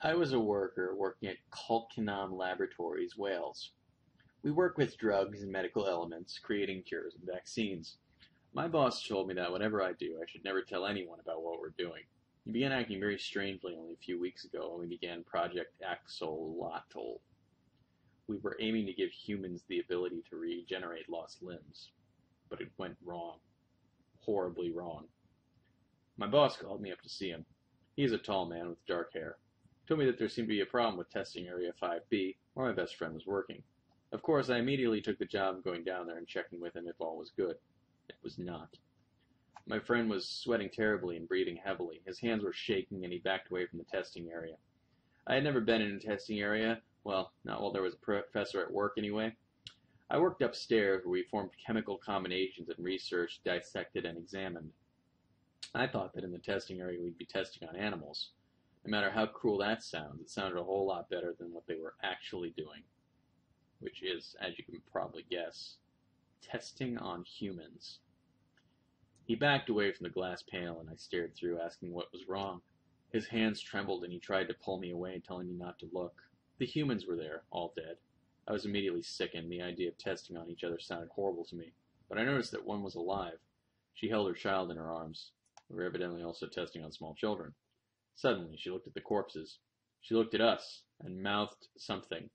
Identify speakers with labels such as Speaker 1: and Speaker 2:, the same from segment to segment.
Speaker 1: I was a worker working at Culkinam Laboratories, Wales. We work with drugs and medical elements, creating cures and vaccines. My boss told me that whatever I do, I should never tell anyone about what we're doing. He began acting very strangely only a few weeks ago when we began Project Axolotl. We were aiming to give humans the ability to regenerate lost limbs. But it went wrong. Horribly wrong. My boss called me up to see him. He is a tall man with dark hair. He told me that there seemed to be a problem with testing area 5B, where my best friend was working. Of course, I immediately took the job of going down there and checking with him if all was good. It was not. My friend was sweating terribly and breathing heavily. His hands were shaking and he backed away from the testing area. I had never been in a testing area, well, not while there was a professor at work anyway. I worked upstairs where we formed chemical combinations and researched, dissected, and examined. I thought that in the testing area we'd be testing on animals. No matter how cruel that sounds, it sounded a whole lot better than what they were actually doing. Which is, as you can probably guess, testing on humans. He backed away from the glass panel and I stared through, asking what was wrong. His hands trembled and he tried to pull me away, telling me not to look. The humans were there, all dead. I was immediately sickened. The idea of testing on each other sounded horrible to me. But I noticed that one was alive. She held her child in her arms. We were evidently also testing on small children. Suddenly, she looked at the corpses. She looked at us and mouthed something.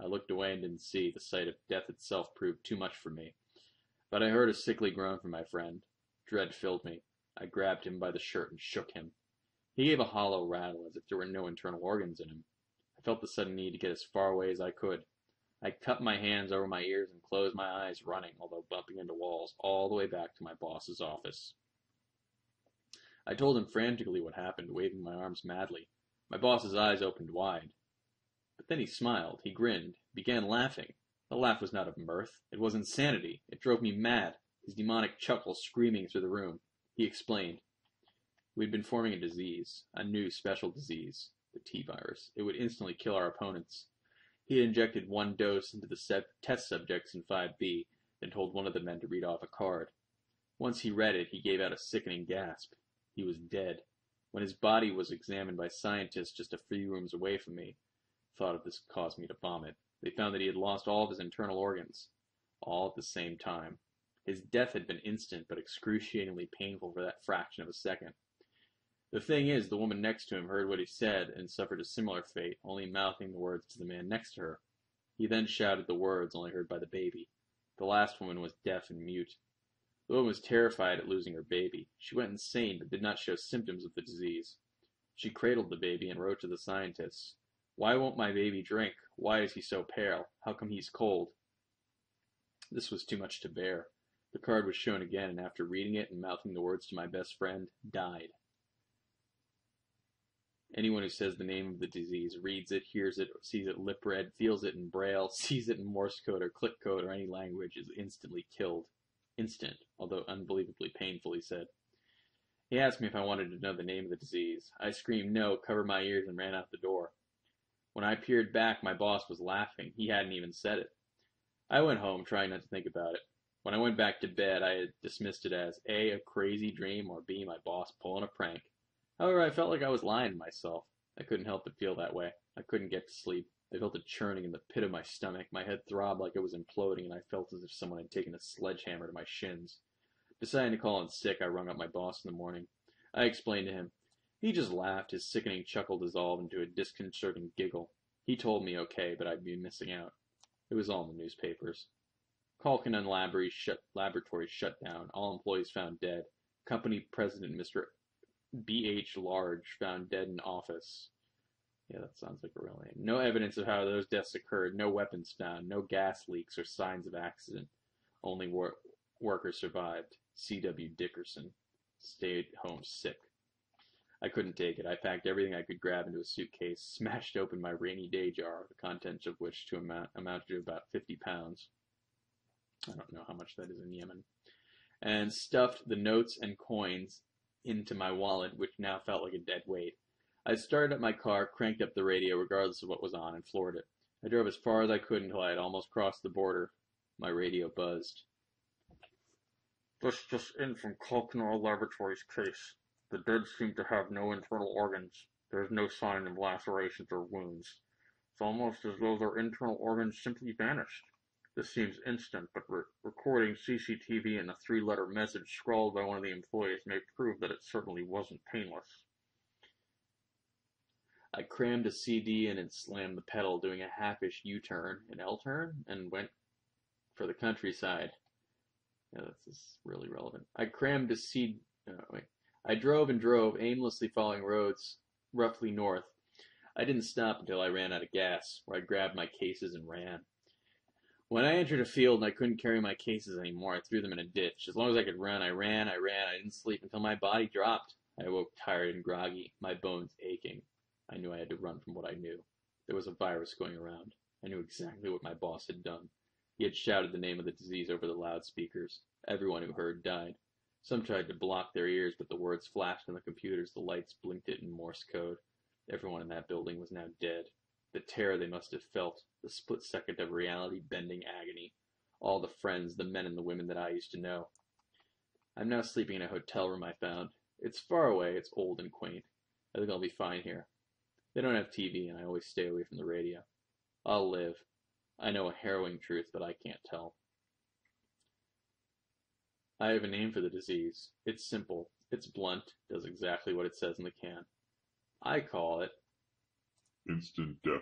Speaker 1: I looked away and didn't see. The sight of death itself proved too much for me. But I heard a sickly groan from my friend. Dread filled me. I grabbed him by the shirt and shook him. He gave a hollow rattle as if there were no internal organs in him. I felt the sudden need to get as far away as I could. I cupped my hands over my ears and closed my eyes, running, although bumping into walls, all the way back to my boss's office. I told him frantically what happened, waving my arms madly. My boss's eyes opened wide. But then he smiled, he grinned, began laughing. The laugh was not of mirth. It was insanity. It drove me mad, his demonic chuckle screaming through the room. He explained. We'd been forming a disease, a new special disease, the T-virus. It would instantly kill our opponents. He had injected one dose into the test subjects in 5B, then told one of the men to read off a card. Once he read it, he gave out a sickening gasp. He was dead. When his body was examined by scientists just a few rooms away from me, the thought of this caused me to vomit. They found that he had lost all of his internal organs, all at the same time. His death had been instant, but excruciatingly painful for that fraction of a second. The thing is, the woman next to him heard what he said and suffered a similar fate, only mouthing the words to the man next to her. He then shouted the words, only heard by the baby. The last woman was deaf and mute. The woman was terrified at losing her baby. She went insane, but did not show symptoms of the disease. She cradled the baby and wrote to the scientists. Why won't my baby drink? Why is he so pale? How come he's cold? This was too much to bear. The card was shown again, and after reading it and mouthing the words to my best friend, died. Anyone who says the name of the disease, reads it, hears it, sees it lip read, feels it in Braille, sees it in Morse code or click code or any language is instantly killed. Instant, although unbelievably painful, he said. He asked me if I wanted to know the name of the disease. I screamed no, covered my ears, and ran out the door. When I peered back, my boss was laughing. He hadn't even said it. I went home, trying not to think about it. When I went back to bed, I had dismissed it as A, a crazy dream, or B, my boss pulling a prank. However, I felt like I was lying to myself. I couldn't help but feel that way. I couldn't get to sleep. I felt a churning in the pit of my stomach. My head throbbed like it was imploding, and I felt as if someone had taken a sledgehammer to my shins. Deciding to call in sick, I rung up my boss in the morning. I explained to him. He just laughed. His sickening chuckle dissolved into a disconcerting giggle. He told me okay, but I'd be missing out. It was all in the newspapers. Culkinam Laboratories shut down. All employees found dead. Company president Mr. B.H. Large found dead in office. Yeah, that sounds like a real name. No evidence of how those deaths occurred. No weapons found. No gas leaks or signs of accident. Only workers survived. C.W. Dickerson stayed home sick. I couldn't take it. I packed everything I could grab into a suitcase, smashed open my rainy day jar, the contents of which amounted to about 50 pounds. I don't know how much that is in Yemen. And stuffed the notes and coins into my wallet, which now felt like a dead weight. I started up my car, cranked up the radio regardless of what was on, and floored it. I drove as far as I could until I had almost crossed the border. My radio buzzed. This just in from Culkinam Laboratories case. The dead seem to have no internal organs.
Speaker 2: There's no sign of lacerations or wounds. It's almost as though their internal organs simply vanished. This seems instant, but recording CCTV and a three-letter message scrawled by one of the employees may prove that it certainly wasn't painless.
Speaker 1: I crammed a CD in and slammed the pedal, doing a half-ish U-turn, an L-turn, and went for the countryside. Yeah, this is really relevant. I crammed a CD. Wait. I drove and drove, aimlessly following roads roughly north. I didn't stop until I ran out of gas, where I grabbed my cases and ran. When I entered a field and I couldn't carry my cases anymore, I threw them in a ditch. As long as I could run, I ran. I didn't sleep until my body dropped. I awoke tired and groggy, my bones aching. I knew I had to run from what I knew. There was a virus going around. I knew exactly what my boss had done. He had shouted the name of the disease over the loudspeakers. Everyone who heard died. Some tried to block their ears, but the words flashed on the computers, the lights blinked it in Morse code. Everyone in that building was now dead. The terror they must have felt, the split second of reality-bending agony. All the friends, the men and the women that I used to know. I'm now sleeping in a hotel room I found. It's far away, it's old and quaint. I think I'll be fine here. They don't have TV, and I always stay away from the radio. I'll live. I know a harrowing truth, but I can't tell. I have a name for the disease. It's simple. It's blunt. Does exactly what it says in the can. I call it
Speaker 3: instant death.